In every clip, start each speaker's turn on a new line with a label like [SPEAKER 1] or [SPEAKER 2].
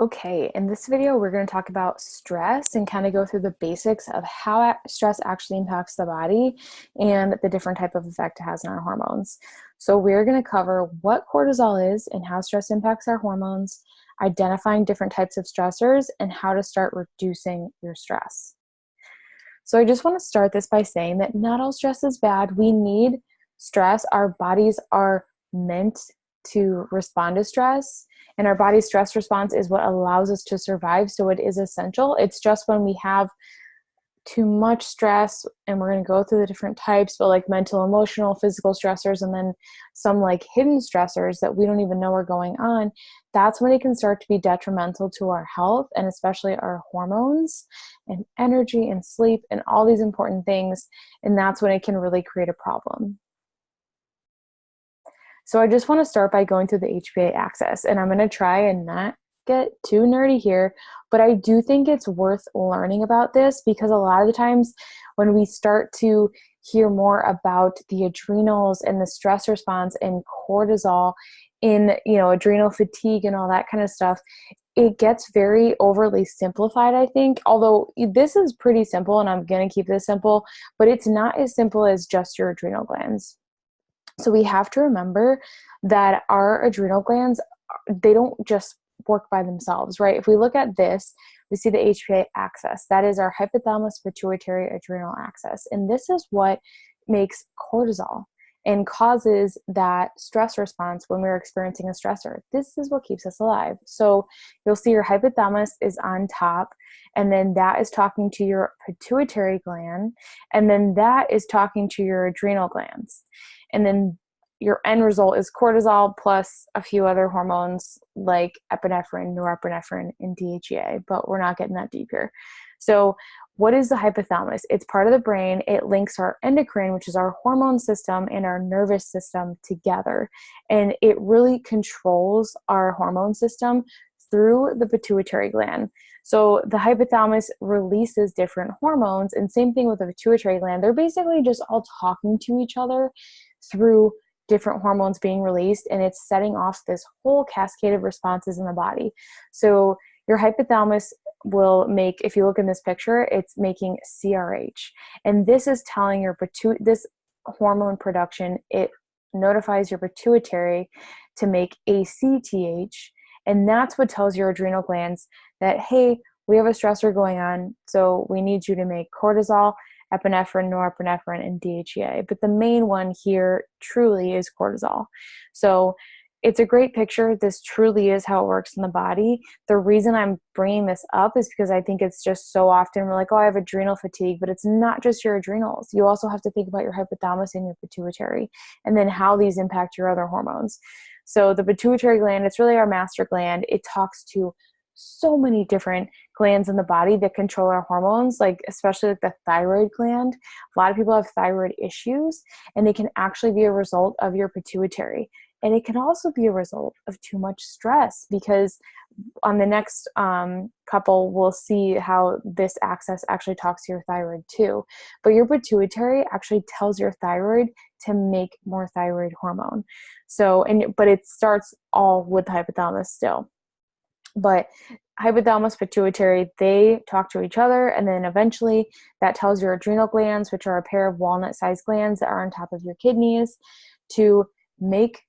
[SPEAKER 1] Okay, in this video, we're going to talk about stress and kind of go through the basics of how stress actually impacts the body and the different type of effect it has on our hormones. So we're going to cover what cortisol is and how stress impacts our hormones, identifying different types of stressors, and how to start reducing your stress. So I just want to start this by saying that not all stress is bad. We need stress. Our bodies are meant to respond to stress, and our body's stress response is what allows us to survive. So it is essential. It's just when we have too much stress, and we're going to go through the different types, but like mental, emotional, physical stressors, and then some like hidden stressors that we don't even know are going on. That's when it can start to be detrimental to our health, and especially our hormones and energy and sleep and all these important things. And that's when it can really create a problem. So I just want to start by going through the HPA axis, and I'm going to try and not get too nerdy here, but I do think it's worth learning about this because a lot of the times when we start to hear more about the adrenals and the stress response and cortisol in, adrenal fatigue and all that kind of stuff, it gets very overly simplified, I think. Although this is pretty simple and I'm going to keep this simple, but it's not as simple as just your adrenal glands. So we have to remember that our adrenal glands, they don't just work by themselves, right? If we look at this, we see the HPA axis. That is our hypothalamus pituitary adrenal axis. And this is what makes cortisol and causes that stress response when we're experiencing a stressor. This is what keeps us alive. So you'll see your hypothalamus is on top, and then that is talking to your pituitary gland, and then that is talking to your adrenal glands. And then your end result is cortisol plus a few other hormones like epinephrine, norepinephrine, and DHEA, but we're not getting that deep here. So what is the hypothalamus? It's part of the brain. It links our endocrine, which is our hormone system, and our nervous system together. And it really controls our hormone system through the pituitary gland. So the hypothalamus releases different hormones, and same thing with the pituitary gland. They're basically just all talking to each other through different hormones being released, and it's setting off this whole cascade of responses in the body. So your hypothalamus will make, if you look in this picture, it's making CRH, and this is telling your this hormone production, it notifies your pituitary to make ACTH, and that's what tells your adrenal glands that, hey, we have a stressor going on, so we need you to make cortisol, epinephrine, norepinephrine, and DHEA. But the main one here truly is cortisol. So it's a great picture. This truly is how it works in the body. The reason I'm bringing this up is because I think it's just so often we're like, oh, I have adrenal fatigue, but it's not just your adrenals. You also have to think about your hypothalamus and your pituitary, and then how these impact your other hormones. So the pituitary gland, it's really our master gland. It talks to so many different glands in the body that control our hormones, like especially like the thyroid gland. A lot of people have thyroid issues, and it can actually be a result of your pituitary. And it can also be a result of too much stress, because on the next couple, we'll see how this axis actually talks to your thyroid too. But your pituitary actually tells your thyroid to make more thyroid hormone. So, but it starts all with the hypothalamus still. But hypothalamus, pituitary, they talk to each other, and then eventually that tells your adrenal glands, which are a pair of walnut-sized glands that are on top of your kidneys, to make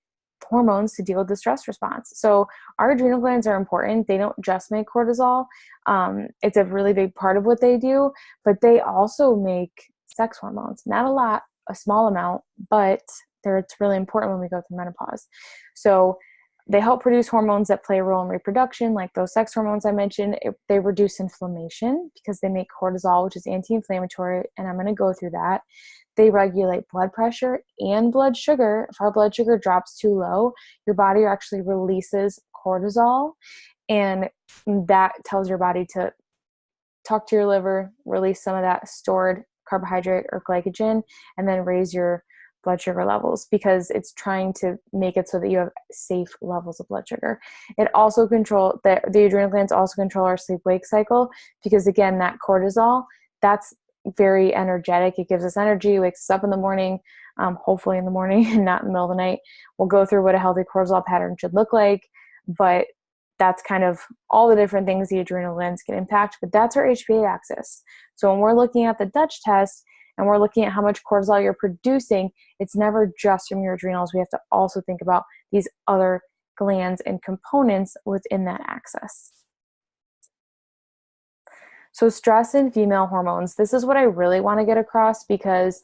[SPEAKER 1] hormones to deal with the stress response. So our adrenal glands are important. They don't just make cortisol. It's a really big part of what they do, but they also make sex hormones. Not a lot, a small amount, but it's really important when we go through menopause. So they help produce hormones that play a role in reproduction, like those sex hormones I mentioned. They reduce inflammation because they make cortisol, which is anti-inflammatory, and I'm going to go through that. They regulate blood pressure and blood sugar. If our blood sugar drops too low, your body actually releases cortisol, and that tells your body to talk to your liver, release some of that stored carbohydrate or glycogen, and then raise your blood sugar levels, because it's trying to make it so that you have safe levels of blood sugar. It also the adrenal glands also control our sleep-wake cycle, because again, that cortisol, that's very energetic. It gives us energy, wakes us up in the morning, hopefully in the morning and not in the middle of the night. We'll go through what a healthy cortisol pattern should look like, but that's kind of all the different things the adrenal glands can impact, but that's our HPA axis. So when we're looking at the Dutch test and we're looking at how much cortisol you're producing, it's never just from your adrenals. We have to also think about these other glands and components within that axis. So stress and female hormones, this is what I really want to get across, because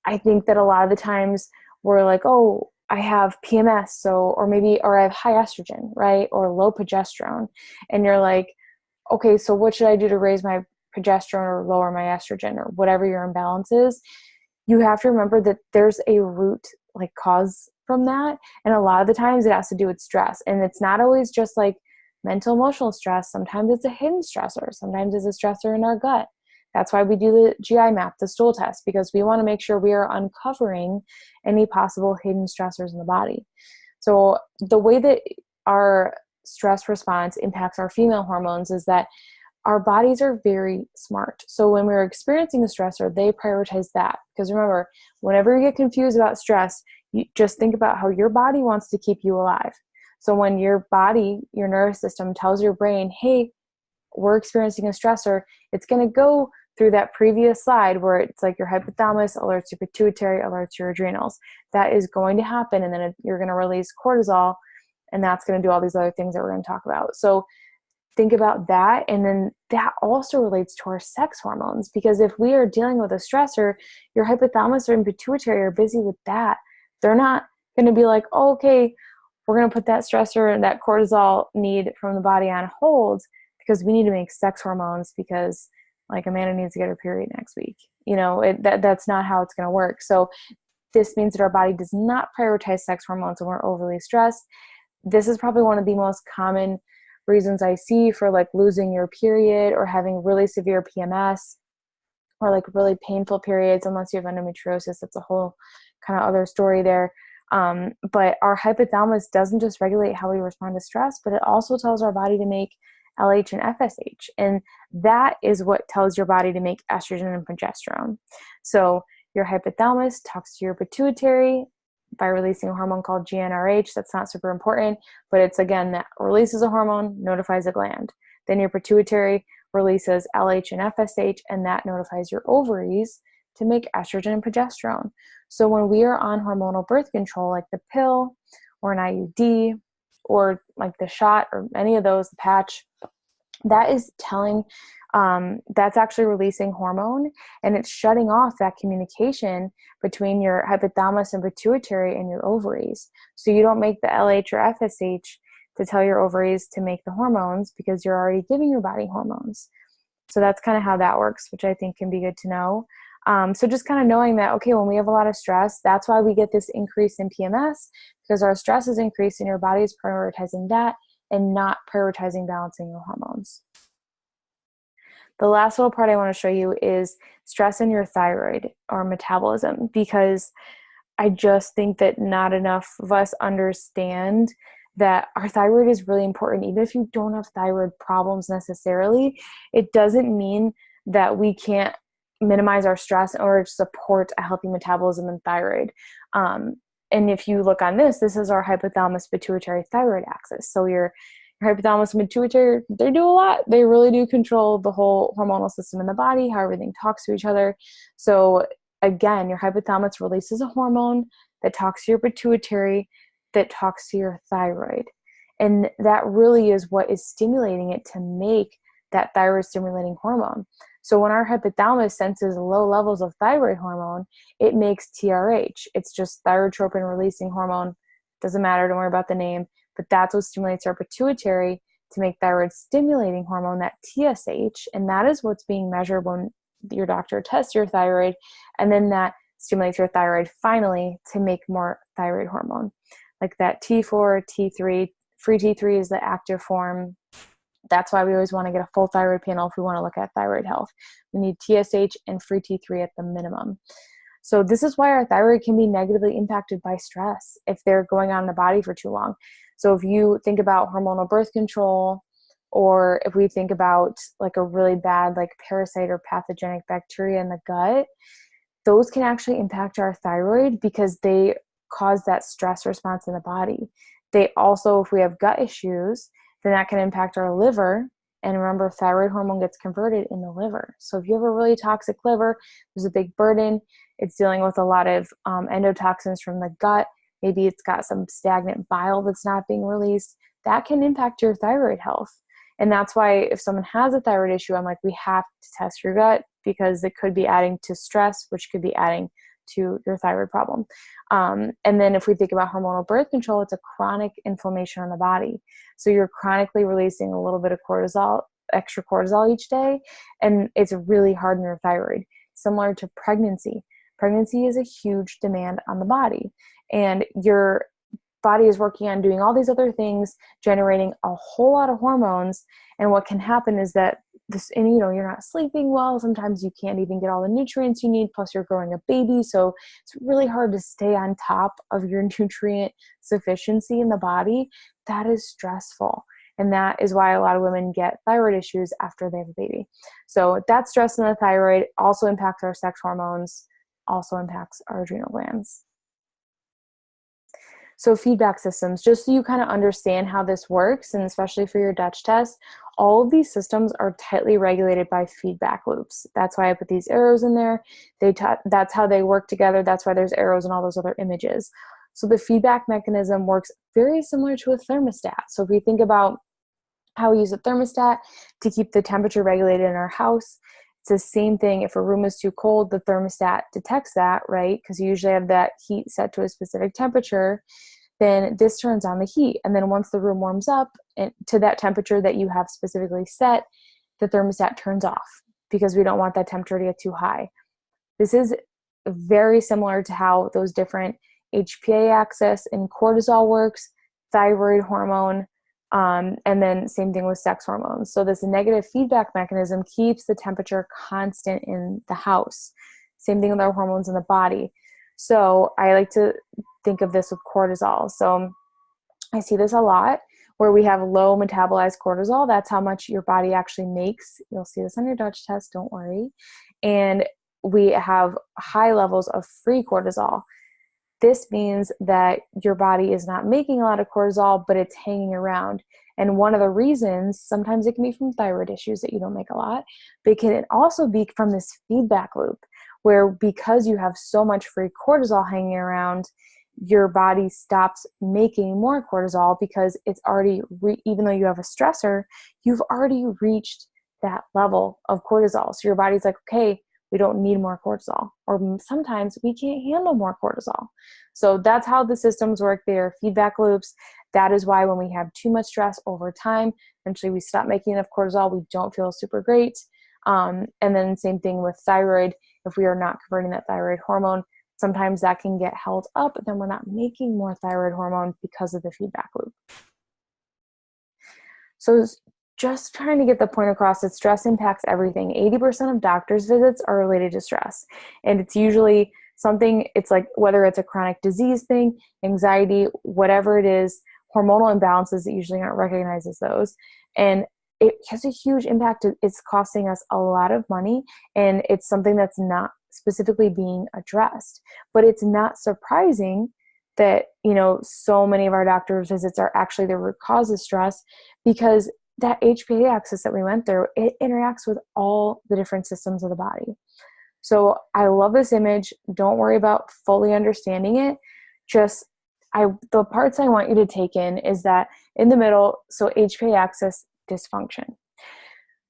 [SPEAKER 1] I think that a lot of the times we're like, oh, I have PMS, or I have high estrogen, right? Or low progesterone. And you're like, okay, so what should I do to raise my progesterone or lower my estrogen, or whatever your imbalance is? You have to remember that there's a root like cause from that. And a lot of the times it has to do with stress. And it's not always just like mental, emotional stress. Sometimes it's a hidden stressor. Sometimes it's a stressor in our gut. That's why we do the GI map, the stool test, because we want to make sure we are uncovering any possible hidden stressors in the body. So the way that our stress response impacts our female hormones is that our bodies are very smart. So when we're experiencing a stressor, they prioritize that. Because remember, whenever you get confused about stress, you just think about how your body wants to keep you alive. So when your body, your nervous system tells your brain, hey, we're experiencing a stressor, it's going to go through that previous slide where it's like your hypothalamus alerts your pituitary, alerts your adrenals. That is going to happen, and then you're going to release cortisol, and that's going to do all these other things that we're going to talk about. So think about that, and then that also relates to our sex hormones, because if we are dealing with a stressor, your hypothalamus and pituitary are busy with that. They're not going to be like, oh, okay, we're going to put that stressor and that cortisol need from the body on hold because we need to make sex hormones because like Amanda needs to get her period next week. That's not how it's going to work. So this means that our body does not prioritize sex hormones when we're overly stressed. This is probably one of the most common reasons I see for like losing your period or having really severe PMS or like really painful periods, unless you have endometriosis. That's a whole kind of other story there. But our hypothalamus doesn't just regulate how we respond to stress, but it also tells our body to make LH and FSH. And that is what tells your body to make estrogen and progesterone. So your hypothalamus talks to your pituitary by releasing a hormone called GnRH. That's not super important, but it's, again, that releases a hormone, notifies a gland. Then your pituitary releases LH and FSH, and that notifies your ovaries to make estrogen and progesterone. So when we are on hormonal birth control, like the pill or an IUD or like the shot or any of those, the patch, that is telling, that's actually releasing hormone, and it's shutting off that communication between your hypothalamus and pituitary and your ovaries. So you don't make the LH or FSH to tell your ovaries to make the hormones because you're already giving your body hormones. So that's kind of how that works, which I think can be good to know. So just kind of knowing that, okay, when we have a lot of stress, that's why we get this increase in PMS, because our stress is increasing, your body is prioritizing that and not prioritizing balancing your hormones. The last little part I want to show you is stress in your thyroid or metabolism, because I just think that not enough of us understand that our thyroid is really important. Even if you don't have thyroid problems necessarily, it doesn't mean that we can't minimize our stress in order to support a healthy metabolism and thyroid. And if you look on this is our hypothalamus pituitary thyroid axis. So your hypothalamus and pituitary, they do a lot. They really do control the whole hormonal system in the body, how everything talks to each other. So again, your hypothalamus releases a hormone that talks to your pituitary, that talks to your thyroid. And that really is what is stimulating it to make that thyroid stimulating hormone. So when our hypothalamus senses low levels of thyroid hormone, it makes TRH. It's just thyrotropin releasing hormone. Doesn't matter, don't worry about the name. But that's what stimulates our pituitary to make thyroid stimulating hormone, that TSH. And that is what's being measured when your doctor tests your thyroid. And then that stimulates your thyroid finally to make more thyroid hormone. Like that T4, T3, free T3 is the active form. That's why we always want to get a full thyroid panel if we want to look at thyroid health. We need TSH and free T3 at the minimum. So this is why our thyroid can be negatively impacted by stress if they're going on in the body for too long. So if you think about hormonal birth control, or if we think about like a really bad like parasite or pathogenic bacteria in the gut, those can actually impact our thyroid because they cause that stress response in the body. They also, if we have gut issues, then that can impact our liver. And remember, thyroid hormone gets converted in the liver. So if you have a really toxic liver, there's a big burden. It's dealing with a lot of endotoxins from the gut. Maybe it's got some stagnant bile that's not being released. That can impact your thyroid health. And that's why if someone has a thyroid issue, I'm like, we have to test your gut, because it could be adding to stress, which could be adding to your thyroid problem. And then if we think about hormonal birth control, it's a chronic inflammation on the body. So you're chronically releasing a little bit of cortisol, extra cortisol each day, and it's really hard on your thyroid. Similar to pregnancy. Pregnancy is a huge demand on the body, and your body is working on doing all these other things, generating a whole lot of hormones. And what can happen is that you're not sleeping well. Sometimes you can't even get all the nutrients you need. Plus you're growing a baby. So it's really hard to stay on top of your nutrient sufficiency in the body. That is stressful. And that is why a lot of women get thyroid issues after they have a baby. So that stress in the thyroid also impacts our sex hormones, also impacts our adrenal glands. So feedback systems, just so you kind of understand how this works, and especially for your Dutch test, all of these systems are tightly regulated by feedback loops. That's why I put these arrows in there. That's how they work together. That's why there's arrows in all those other images. So the feedback mechanism works very similar to a thermostat. So if we think about how we use a thermostat to keep the temperature regulated in our house, it's the same thing. If a room is too cold, the thermostat detects that, right? Because you usually have that heat set to a specific temperature. Then this turns on the heat. And then once the room warms up to that temperature that you have specifically set, the thermostat turns off, because we don't want that temperature to get too high. This is very similar to how those different HPA axis and cortisol works, thyroid hormone, and then same thing with sex hormones. So this negative feedback mechanism keeps the temperature constant in the house. Same thing with our hormones in the body. So I like to think of this with cortisol. So I see this a lot where we have low metabolized cortisol. That's how much your body actually makes. You'll see this on your Dutch test, don't worry. And we have high levels of free cortisol. This means that your body is not making a lot of cortisol, but it's hanging around. And one of the reasons, sometimes it can be from thyroid issues that you don't make a lot, but it can also be from this feedback loop where, because you have so much free cortisol hanging around, your body stops making more cortisol because it's already, even though you have a stressor, you've already reached that level of cortisol. So your body's like, okay, we don't need more cortisol. Or sometimes we can't handle more cortisol. So that's how the systems work. They are feedback loops. That is why when we have too much stress over time, eventually we stop making enough cortisol. We don't feel super great. And then same thing with thyroid. If we are not converting that thyroid hormone, sometimes that can get held up, and then we're not making more thyroid hormone because of the feedback loop. So just trying to get the point across that stress impacts everything. 80% of doctor's visits are related to stress. And it's usually something, it's like whether it's a chronic disease thing, anxiety, whatever it is, hormonal imbalances that usually aren't recognized as those. And it has a huge impact. It's costing us a lot of money, and it's something that's not specifically being addressed. But it's not surprising that, so many of our doctor's visits are actually the root cause of stress, because that HPA axis that we went through, it interacts with all the different systems of the body. So I love this image. Don't worry about fully understanding it. The parts I want you to take in is that in the middle, so HPA axis dysfunction.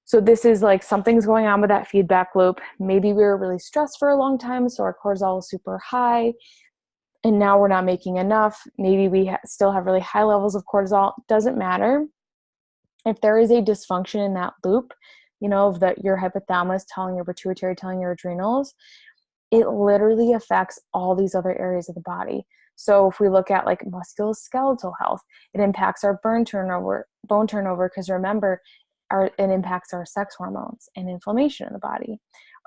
[SPEAKER 1] So this is like something's going on with that feedback loop. Maybe we were really stressed for a long time, so our cortisol is super high, and now we're not making enough. Maybe we still have really high levels of cortisol. Doesn't matter. If there is a dysfunction in that loop, of your hypothalamus telling your pituitary, telling your adrenals, it literally affects all these other areas of the body. So if we look at like musculoskeletal health, it impacts our bone turnover, because remember, it impacts our sex hormones and inflammation in the body.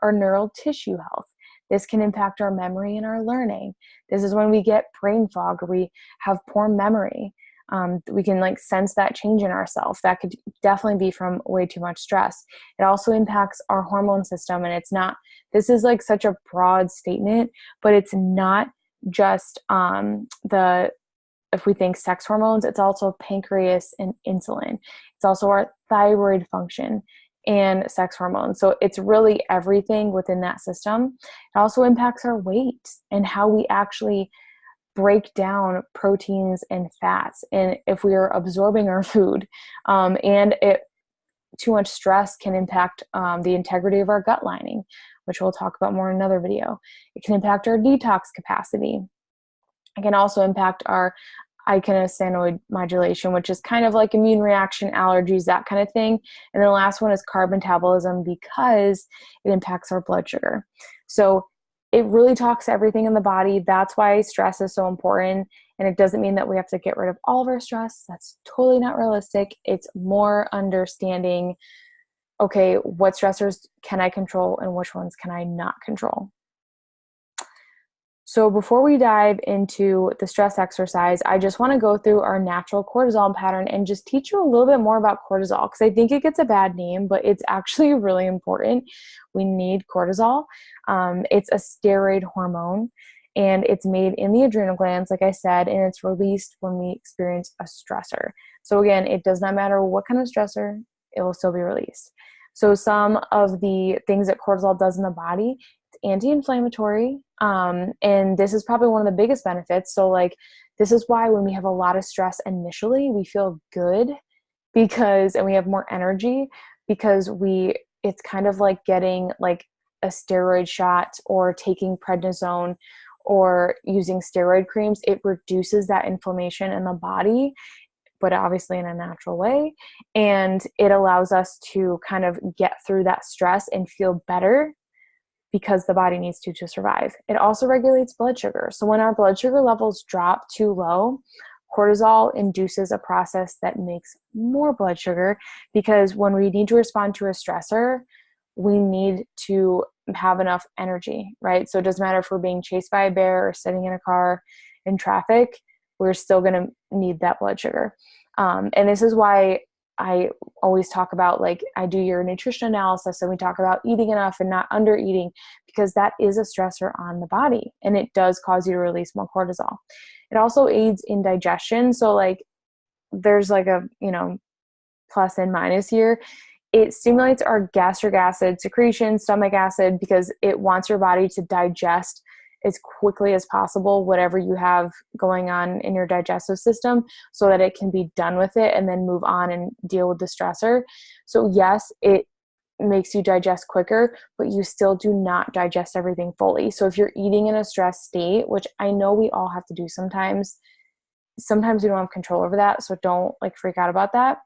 [SPEAKER 1] Our neural tissue health. This can impact our memory and our learning. This is when we get brain fog or we have poor memory. We can sense that change in ourselves. That could definitely be from way too much stress. It also impacts our hormone system, and this is such a broad statement, but it's not just the if we think sex hormones, it's also pancreas and insulin. It's also our thyroid function and sex hormones. So it's really everything within that system. It also impacts our weight and how we actually break down proteins and fats, and if we are absorbing our food. And too much stress can impact the integrity of our gut lining, which we'll talk about more in another video. It can impact our detox capacity. It can also impact our icosanoid modulation, which is kind of like immune reaction, allergies, that kind of thing. And the last one is carb metabolism, because it impacts our blood sugar. So it really talks to everything in the body. That's why stress is so important. And it doesn't mean that we have to get rid of all of our stress. That's totally not realistic. It's more understanding, okay, what stressors can I control and which ones can I not control? So before we dive into the stress exercise, I just want to go through our natural cortisol pattern and just teach you a little bit more about cortisol, because I think it gets a bad name, but it's actually really important. We need cortisol. It's a steroid hormone, and it's made in the adrenal glands, like I said, and it's released when we experience a stressor. So again, it does not matter what kind of stressor, it will still be released. So some of the things that cortisol does in the body: it's anti-inflammatory, and this is probably one of the biggest benefits. So like, this is why when we have a lot of stress initially, we feel good and we have more energy, because it's kind of like getting like a steroid shot or taking prednisone or using steroid creams. It reduces that inflammation in the body, but obviously in a natural way. And it allows us to kind of get through that stress and feel better, because the body needs to survive. It also regulates blood sugar. So when our blood sugar levels drop too low, cortisol induces a process that makes more blood sugar, because when we need to respond to a stressor, we need to have enough energy, right? So it doesn't matter if we're being chased by a bear or sitting in a car in traffic, we're still going to need that blood sugar. And this is why I always talk about, like, I do your nutrition analysis and we talk about eating enough and not under eating, because that is a stressor on the body and it does cause you to release more cortisol. It also aids in digestion. So like, there's like a, plus and minus here. It stimulates our gastric acid secretion, stomach acid, because it wants your body to digest as quickly as possible whatever you have going on in your digestive system, so that it can be done with it and then move on and deal with the stressor. So yes, it makes you digest quicker, but you still do not digest everything fully. So if you're eating in a stressed state, which I know we all have to do sometimes we don't have control over that, so don't like freak out about that.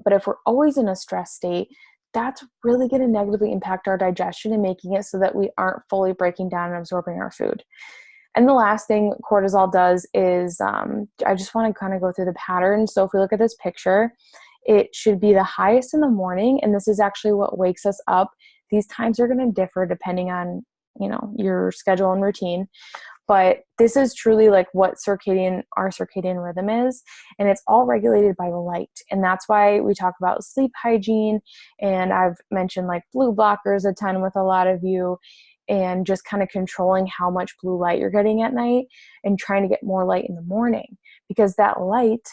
[SPEAKER 1] But if we're always in a stress state, that's really going to negatively impact our digestion and making it so that we aren't fully breaking down and absorbing our food. And the last thing cortisol does is, I just want to kind of go through the pattern. So if we look at this picture, it should be the highest in the morning, and this is actually what wakes us up. These times are going to differ depending on, your schedule and routine. But this is truly like what our circadian rhythm is. And it's all regulated by light. And that's why we talk about sleep hygiene. And I've mentioned like blue blockers a ton with a lot of you, and just kind of controlling how much blue light you're getting at night and trying to get more light in the morning, because that light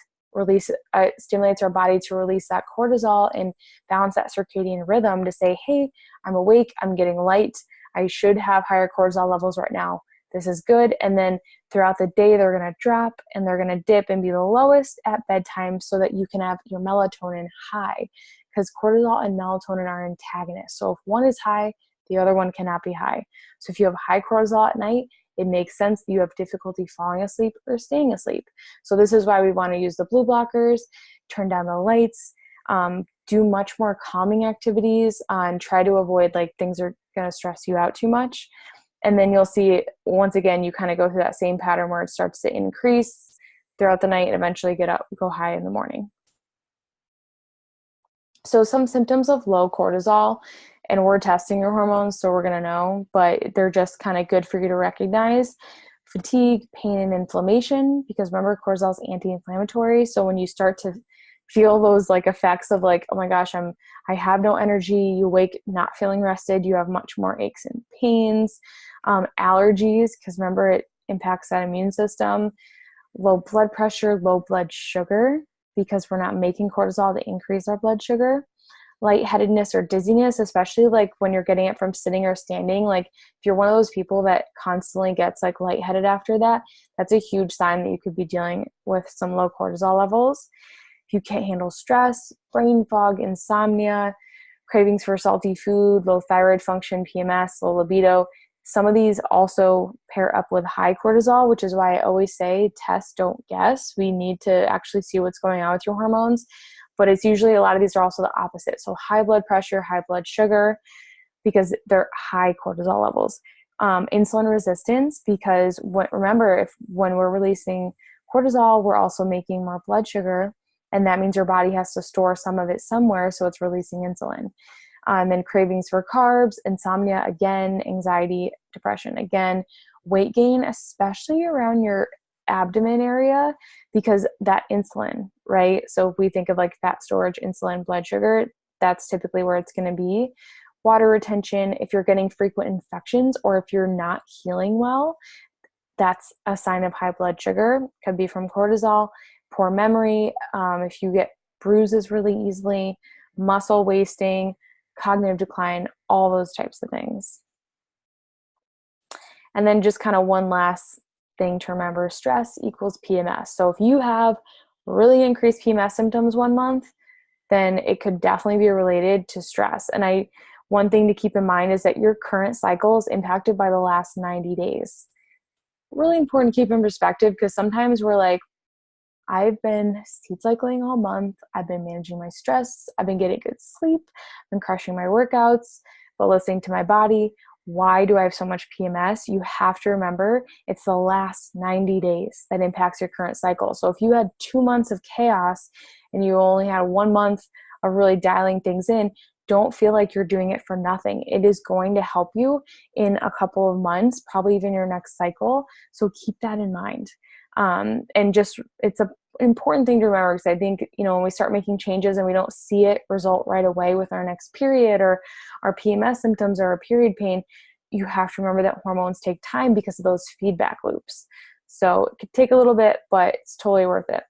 [SPEAKER 1] stimulates our body to release that cortisol and balance that circadian rhythm to say, hey, I'm awake, I'm getting light, I should have higher cortisol levels right now. This is good. And then throughout the day, they're going to drop and they're going to dip and be the lowest at bedtime, so that you can have your melatonin high, because cortisol and melatonin are antagonists. So if one is high, the other one cannot be high. So if you have high cortisol at night, it makes sense that you have difficulty falling asleep or staying asleep. So this is why we want to use the blue blockers, turn down the lights, do much more calming activities, and try to avoid like things are going to stress you out too much. And then you'll see, once again, you kind of go through that same pattern where it starts to increase throughout the night and eventually go high in the morning. So some symptoms of low cortisol, and we're testing your hormones, so we're going to know, but they're just kind of good for you to recognize: fatigue, pain, and inflammation, because remember, cortisol is anti-inflammatory. So when you start to feel those like effects of like, oh my gosh, I have no energy, you wake not feeling rested, you have much more aches and pains, allergies, because remember, it impacts that immune system, low blood pressure, low blood sugar, because we're not making cortisol to increase our blood sugar. Lightheadedness or dizziness, especially like when you're getting it from sitting or standing. Like if you're one of those people that constantly gets like lightheaded after that, that's a huge sign that you could be dealing with some low cortisol levels. If you can't handle stress, brain fog, insomnia, cravings for salty food, low thyroid function, PMS, low libido, some of these also pair up with high cortisol, which is why I always say test, don't guess. We need to actually see what's going on with your hormones. But it's usually a lot of these are also the opposite. So high blood pressure, high blood sugar, because they're high cortisol levels. Insulin resistance, because remember, when we're releasing cortisol, we're also making more blood sugar, and that means your body has to store some of it somewhere, so it's releasing insulin. And then cravings for carbs, insomnia, again, anxiety, depression, again, weight gain, especially around your abdomen area, because that insulin, right? So if we think of like fat storage, insulin, blood sugar, that's typically where it's going to be. Water retention, if you're getting frequent infections or if you're not healing well, that's a sign of high blood sugar. Could be from cortisol. Poor memory, if you get bruises really easily, muscle wasting, cognitive decline, all those types of things. And then just kind of one last thing to remember, stress equals PMS. So if you have really increased PMS symptoms one month, then it could definitely be related to stress. And one thing to keep in mind is that your current cycle is impacted by the last 90 days. Really important to keep in perspective, because sometimes we're like, I've been seed cycling all month. I've been managing my stress. I've been getting good sleep. I've been crushing my workouts, but listening to my body. Why do I have so much PMS? You have to remember it's the last 90 days that impacts your current cycle. So if you had 2 months of chaos and you only had 1 month of really dialing things in, don't feel like you're doing it for nothing. It is going to help you in a couple of months, probably even your next cycle. So keep that in mind. And just, it's an important thing to remember, because I think, when we start making changes and we don't see it result right away with our next period or our PMS symptoms or our period pain, you have to remember that hormones take time because of those feedback loops. So it could take a little bit, but it's totally worth it.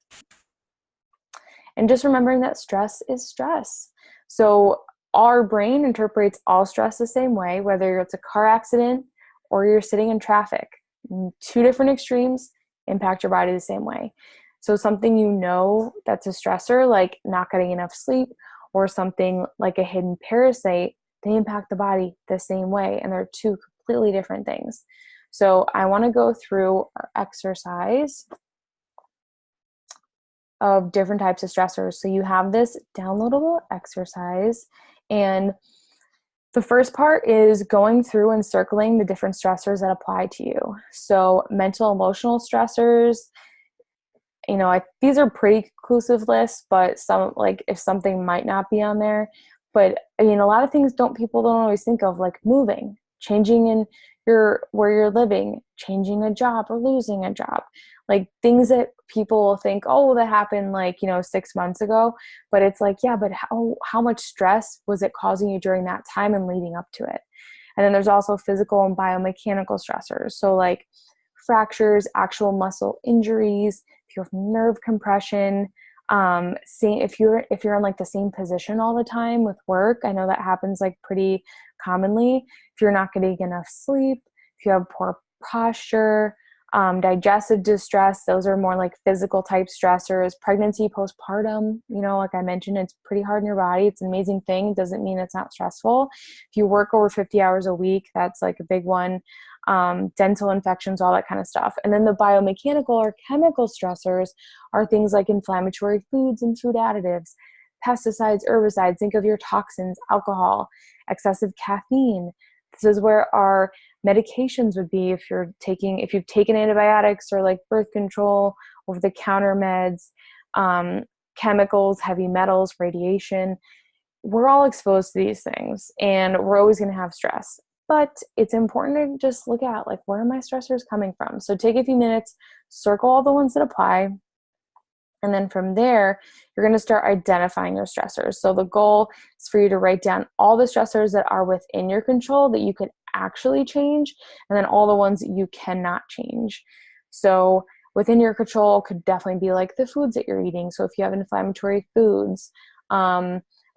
[SPEAKER 1] And just remembering that stress is stress. So our brain interprets all stress the same way, whether it's a car accident or you're sitting in traffic. 2 different extremes impact your body the same way. So something that's a stressor, like not getting enough sleep, or something like a hidden parasite, they impact the body the same way, and they're 2 completely different things. So I want to go through our exercise of different types of stressors. So you have this downloadable exercise, and the first part is going through and circling the different stressors that apply to you. So mental, emotional stressors, these are pretty conclusive lists, but some, like if something might not be on there, but a lot of things people don't always think of, like moving, changing in where you're living, changing a job or losing a job, like things that people will think, oh, that happened 6 months ago, but it's like, yeah, but how much stress was it causing you during that time and leading up to it? And then there's also physical and biomechanical stressors. So like fractures, actual muscle injuries, if you have nerve compression, if you're in like the same position all the time with work, I know that happens like pretty commonly. If you're not getting enough sleep, if you have poor posture, digestive distress, those are more like physical type stressors. Pregnancy, postpartum, like I mentioned, it's pretty hard on your body. It's an amazing thing. It doesn't mean it's not stressful. If you work over 50 hours a week, that's like a big one. Dental infections, all that kind of stuff. And then the biomechanical or chemical stressors are things like inflammatory foods and food additives, pesticides, herbicides. Think of your toxins, alcohol, excessive caffeine. This is where our medications would be if you've taken antibiotics or like birth control, over-the-counter meds, chemicals, heavy metals, radiation. We're all exposed to these things, and we're always going to have stress. But it's important to just look at, like, where are my stressors coming from? So take a few minutes, circle all the ones that apply, and then from there, you're going to start identifying your stressors. So the goal is for you to write down all the stressors that are within your control that you could actually change, and then all the ones that you cannot change. So within your control could definitely be like the foods that you're eating. So if you have inflammatory foods,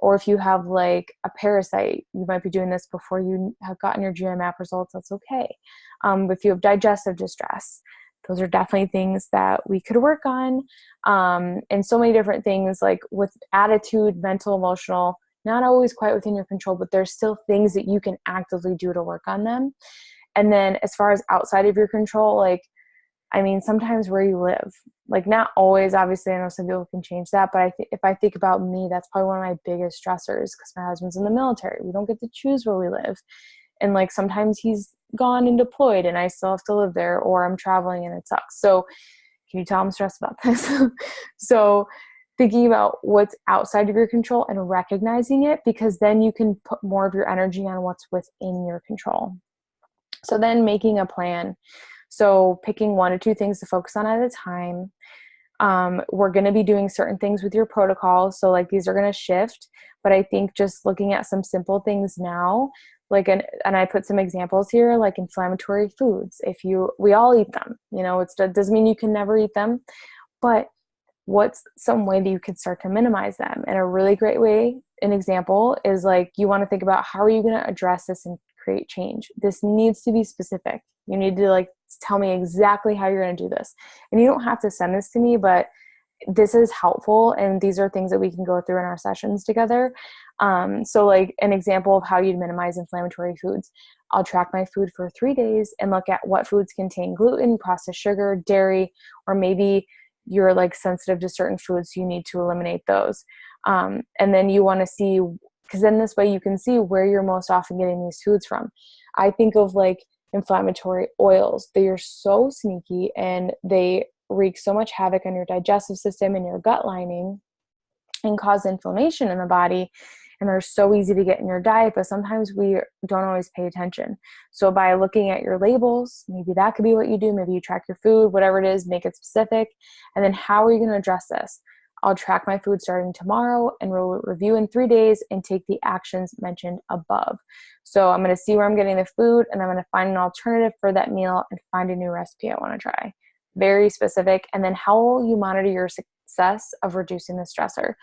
[SPEAKER 1] or if you have like a parasite, you might be doing this before you have gotten your GMAP results. That's okay. If you have digestive distress, those are definitely things that we could work on. And so many different things, like with attitude, mental, emotional, not always quite within your control, but there's still things that you can actively do to work on them. And then as far as outside of your control, like, I mean, sometimes where you live, like not always, obviously, I know some people can change that, but if I think about me, that's probably one of my biggest stressors, because my husband's in the military. We don't get to choose where we live. And like sometimes he's gone and deployed and I still have to live there, or I'm traveling and it sucks. So can you tell I'm stressed about this? So thinking about what's outside of your control and recognizing it, because then you can put more of your energy on what's within your control. So then making a plan. So picking 1 or 2 things to focus on at a time. We're going to be doing certain things with your protocol. So like these are going to shift, but I think just looking at some simple things now, like, and I put some examples here, like inflammatory foods. We all eat them, it doesn't mean you can never eat them, but what's some way that you can start to minimize them? And a really great way, an example is like, you want to think about how are you going to address this and create change? This needs to be specific. You need to like tell me exactly how you're going to do this. And you don't have to send this to me, but this is helpful. And these are things that we can go through in our sessions together. So like an example of how you'd minimize inflammatory foods. I'll track my food for 3 days and look at what foods contain gluten, processed sugar, dairy, or maybe you're like sensitive to certain foods, so you need to eliminate those. And then you want to see, because then this way you can see where you're most often getting these foods from. I think of like inflammatory oils. They are so sneaky and they wreak so much havoc on your digestive system and your gut lining and cause inflammation in the body. And they're so easy to get in your diet, but sometimes we don't always pay attention. So by looking at your labels, maybe that could be what you do. Maybe you track your food, whatever it is, make it specific. And then how are you going to address this? I'll track my food starting tomorrow and we'll review in 3 days and take the actions mentioned above. So I'm going to see where I'm getting the food and I'm going to find an alternative for that meal and find a new recipe I want to try. Very specific. And then how will you monitor your success of reducing the stressor?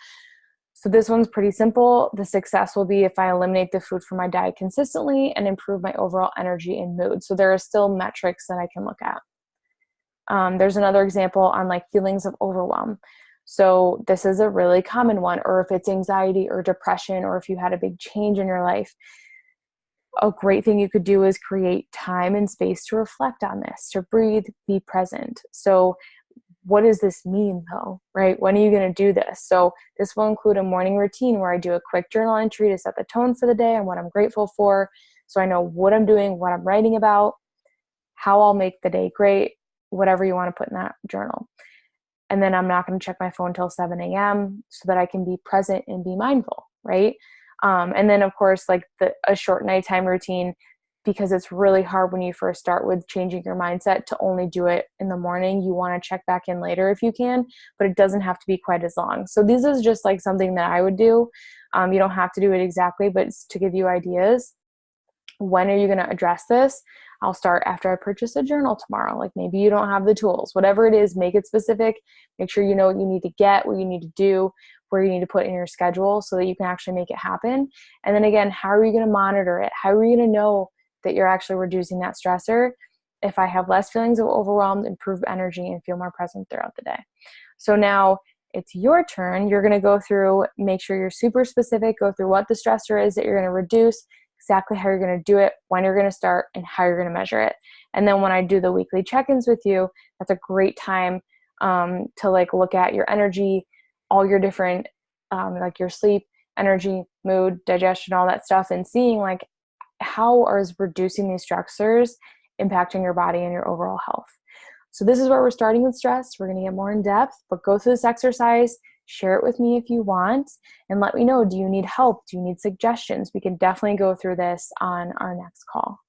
[SPEAKER 1] So this one's pretty simple. The success will be if I eliminate the food from my diet consistently and improve my overall energy and mood. So there are still metrics that I can look at. There's another example on like feelings of overwhelm. So this is a really common one, or if it's anxiety or depression, or if you had a big change in your life, a great thing you could do is create time and space to reflect on this, to breathe, be present. So what does this mean though, right? When are you going to do this? So this will include a morning routine where I do a quick journal entry to set the tone for the day and what I'm grateful for. So I know what I'm doing, what I'm writing about, how I'll make the day great, whatever you want to put in that journal. And then I'm not going to check my phone till 7 a.m. so that I can be present and be mindful, right? And then of course, like a short nighttime routine, because it's really hard when you first start with changing your mindset to only do it in the morning. You want to check back in later if you can, but it doesn't have to be quite as long. So this is just like something that I would do. You don't have to do it exactly, but it's to give you ideas. When are you going to address this? I'll start after I purchase a journal tomorrow. Like maybe you don't have the tools, whatever it is, make it specific. Make sure you know what you need to get, what you need to do, where you need to put in your schedule so that you can actually make it happen. And then again, how are you going to monitor it? How are you going to know that you're actually reducing that stressor? If I have less feelings of overwhelmed, improve energy, and feel more present throughout the day. So now it's your turn. You're going to go through, make sure you're super specific, go through what the stressor is that you're going to reduce, exactly how you're going to do it, when you're going to start, and how you're going to measure it. And then when I do the weekly check-ins with you, that's a great time to like look at your energy, all your different, like your sleep, energy, mood, digestion, all that stuff, and seeing like how is reducing these stressors impacting your body and your overall health. So this is where we're starting with stress. We're going to get more in depth, but go through this exercise, share it with me if you want, and let me know, do you need help? Do you need suggestions? We can definitely go through this on our next call.